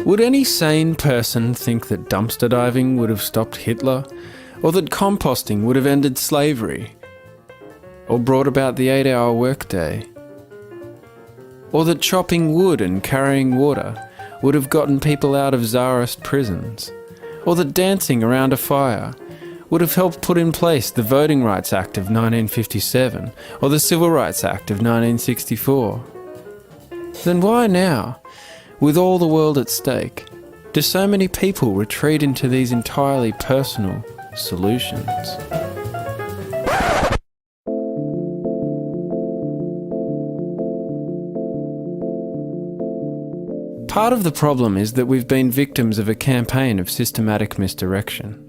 Would any sane person think that dumpster diving would have stopped Hitler? Or that composting would have ended slavery? Or brought about the 8-hour workday? Or that chopping wood and carrying water would have gotten people out of Tsarist prisons? Or that dancing around a fire would have helped put in place the Voting Rights Act of 1957 or the Civil Rights Act of 1964? Then why now, with all the world at stake, do so many people retreat into these entirely personal solutions? Part of the problem is that we've been victims of a campaign of systematic misdirection.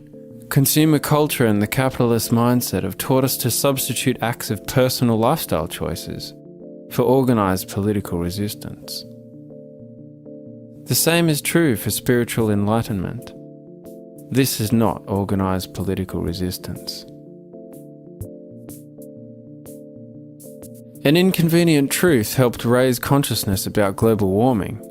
Consumer culture and the capitalist mindset have taught us to substitute acts of personal lifestyle choices for organised political resistance. The same is true for spiritual enlightenment. This is not organised political resistance. An inconvenient truth helped raise consciousness about global warming.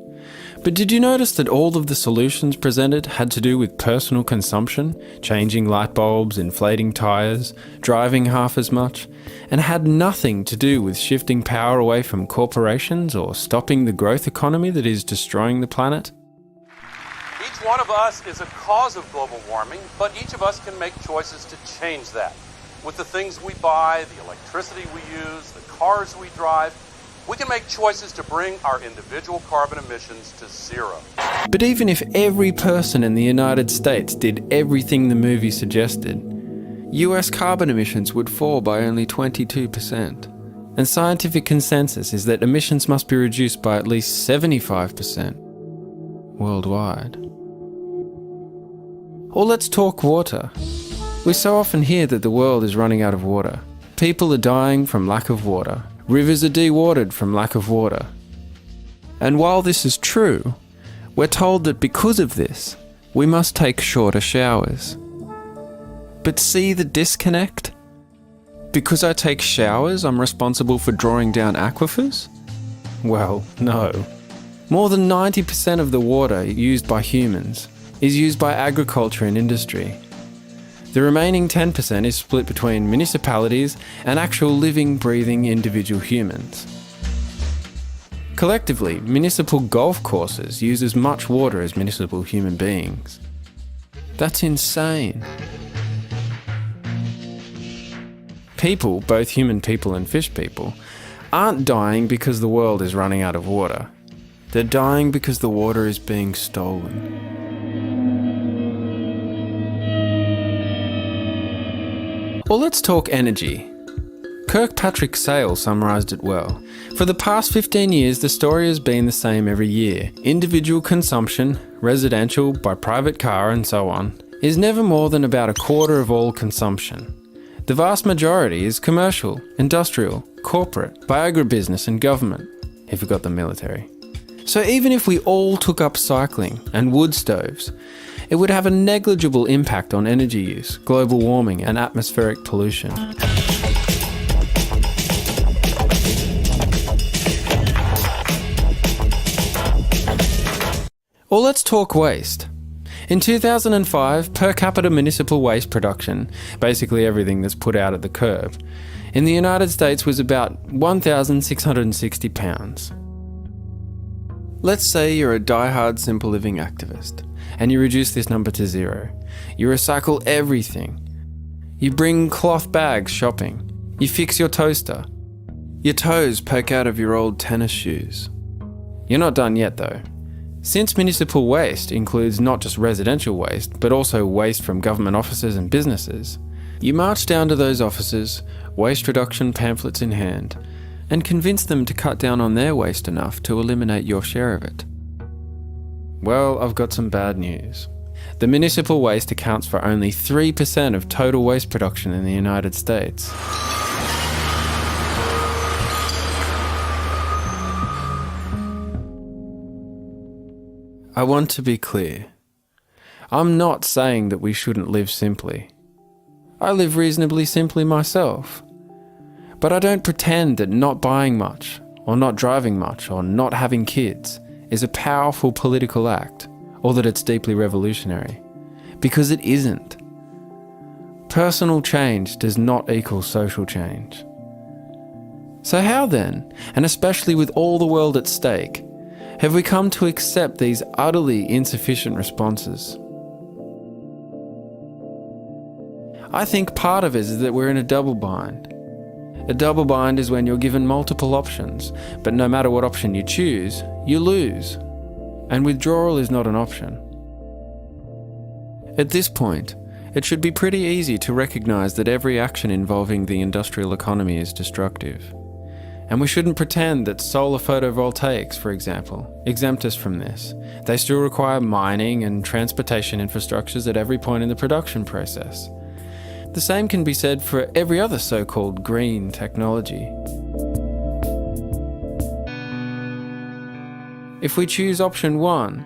But did you notice that all of the solutions presented had to do with personal consumption, changing light bulbs, inflating tyres, driving half as much, and had nothing to do with shifting power away from corporations or stopping the growth economy that is destroying the planet? Each one of us is a cause of global warming, but each of us can make choices to change that. With the things we buy, the electricity we use, the cars we drive, we can make choices to bring our individual carbon emissions to zero. But even if every person in the United States did everything the movie suggested, US carbon emissions would fall by only 22%. And scientific consensus is that emissions must be reduced by at least 75% worldwide. Or let's talk water. We so often hear that the world is running out of water. People are dying from lack of water. Rivers are dewatered from lack of water. And while this is true, we're told that because of this, we must take shorter showers. But see the disconnect? Because I take showers, I'm responsible for drawing down aquifers? Well, no. More than 90% of the water used by humans is used by agriculture and industry. The remaining 10% is split between municipalities and actual living, breathing individual humans. Collectively, municipal golf courses use as much water as municipal human beings. That's insane. People, both human people and fish people, aren't dying because the world is running out of water. They're dying because the water is being stolen. Well, let's talk energy. Kirkpatrick Sale summarised it well. For the past 15 years, the story has been the same every year. Individual consumption, residential, by private car and so on, is never more than about a quarter of all consumption. The vast majority is commercial, industrial, corporate, by agribusiness and government, if we got the military. So even if we all took up cycling and wood stoves, it would have a negligible impact on energy use, global warming and atmospheric pollution. Or let's talk waste. In 2005, per capita municipal waste production, basically everything that's put out at the curb, in the United States was about 1,660 pounds. Let's say you're a die-hard simple living activist, and you reduce this number to 0. You recycle everything. You bring cloth bags shopping. You fix your toaster. Your toes poke out of your old tennis shoes. You're not done yet though. Since municipal waste includes not just residential waste, but also waste from government offices and businesses, you march down to those offices, waste reduction pamphlets in hand, and convince them to cut down on their waste enough to eliminate your share of it. Well, I've got some bad news. The municipal waste accounts for only 3% of total waste production in the United States. I want to be clear. I'm not saying that we shouldn't live simply. I live reasonably simply myself. But I don't pretend that not buying much, or not driving much, or not having kids is a powerful political act, or that it's deeply revolutionary. Because it isn't. Personal change does not equal social change. So how then, and especially with all the world at stake, have we come to accept these utterly insufficient responses? I think part of it is that we're in a double bind. A double bind is when you're given multiple options, but no matter what option you choose, you lose. And withdrawal is not an option. At this point, it should be pretty easy to recognise that every action involving the industrial economy is destructive. And we shouldn't pretend that solar photovoltaics, for example, exempt us from this. They still require mining and transportation infrastructures at every point in the production process. The same can be said for every other so-called green technology. If we choose option 1,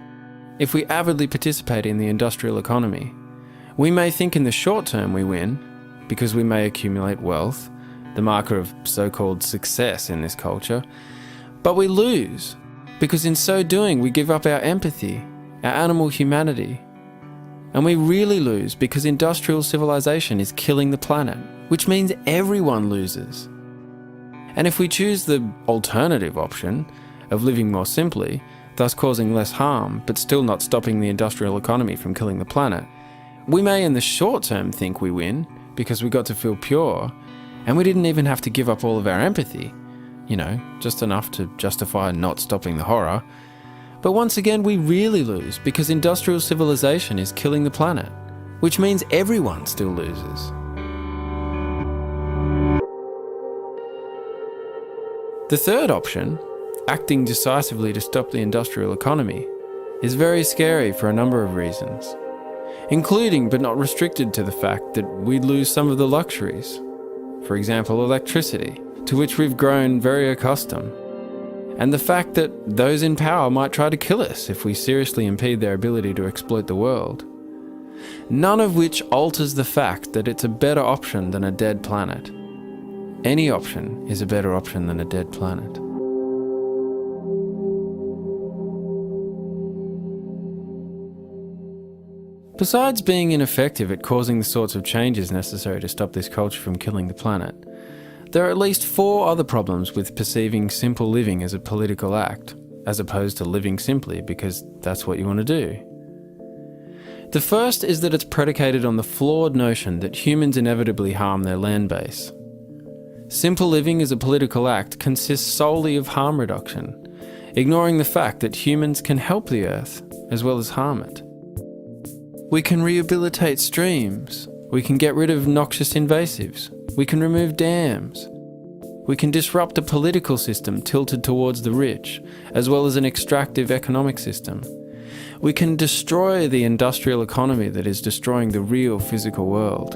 if we avidly participate in the industrial economy, we may think in the short term we win, because we may accumulate wealth, the marker of so-called success in this culture, but we lose, because in so doing we give up our empathy, our animal humanity. And we really lose because industrial civilization is killing the planet, which means everyone loses. And if we choose the alternative option of living more simply, thus causing less harm, but still not stopping the industrial economy from killing the planet, we may in the short term think we win because we got to feel pure, and we didn't even have to give up all of our empathy, just enough to justify not stopping the horror. But once again, we really lose because industrial civilization is killing the planet, which means everyone still loses. The third option, acting decisively to stop the industrial economy, is very scary for a number of reasons, including but not restricted to the fact that we'd lose some of the luxuries. For example, electricity, to which we've grown very accustomed. And the fact that those in power might try to kill us if we seriously impede their ability to exploit the world. None of which alters the fact that it's a better option than a dead planet. Any option is a better option than a dead planet. Besides being ineffective at causing the sorts of changes necessary to stop this culture from killing the planet, there are at least 4 other problems with perceiving simple living as a political act, as opposed to living simply because that's what you want to do. The first is that it's predicated on the flawed notion that humans inevitably harm their land base. Simple living as a political act consists solely of harm reduction, ignoring the fact that humans can help the earth as well as harm it. We can rehabilitate streams, we can get rid of noxious invasives, we can remove dams. We can disrupt a political system tilted towards the rich, as well as an extractive economic system. We can destroy the industrial economy that is destroying the real physical world.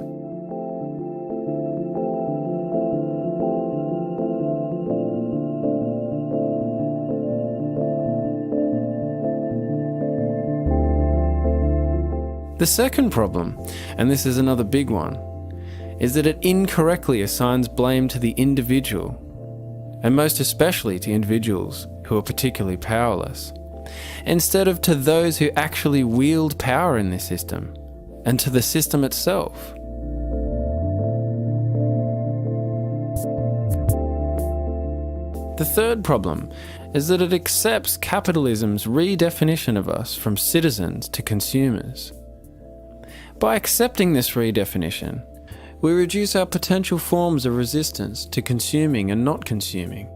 The second problem, and this is another big one, is that it incorrectly assigns blame to the individual, and most especially to individuals who are particularly powerless, instead of to those who actually wield power in this system, and to the system itself. The third problem is that it accepts capitalism's redefinition of us from citizens to consumers. By accepting this redefinition, we reduce our potential forms of resistance to consuming and not consuming.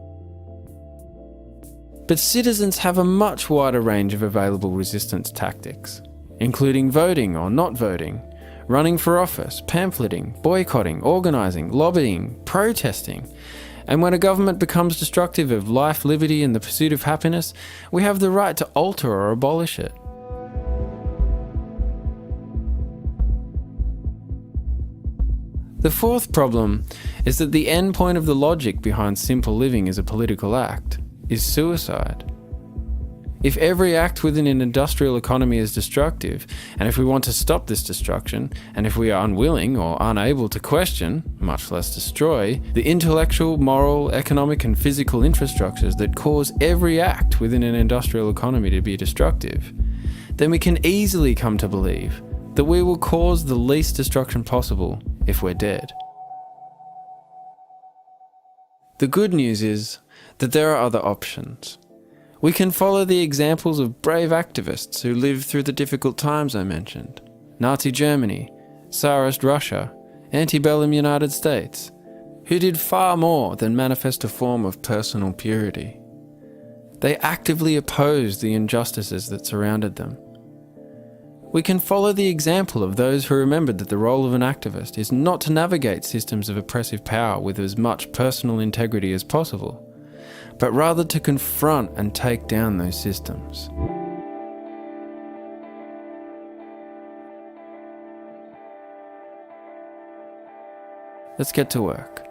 But citizens have a much wider range of available resistance tactics, including voting or not voting, running for office, pamphleting, boycotting, organising, lobbying, protesting. And when a government becomes destructive of life, liberty and the pursuit of happiness, we have the right to alter or abolish it. The fourth problem is that the end point of the logic behind simple living as a political act is suicide. If every act within an industrial economy is destructive, and if we want to stop this destruction, and if we are unwilling or unable to question, much less destroy, the intellectual, moral, economic and physical infrastructures that cause every act within an industrial economy to be destructive, then we can easily come to believe that we will cause the least destruction possible if we're dead. The good news is that there are other options. We can follow the examples of brave activists who lived through the difficult times I mentioned. Nazi Germany, Tsarist Russia, antebellum United States, who did far more than manifest a form of personal purity. They actively opposed the injustices that surrounded them. We can follow the example of those who remembered that the role of an activist is not to navigate systems of oppressive power with as much personal integrity as possible, but rather to confront and take down those systems. Let's get to work.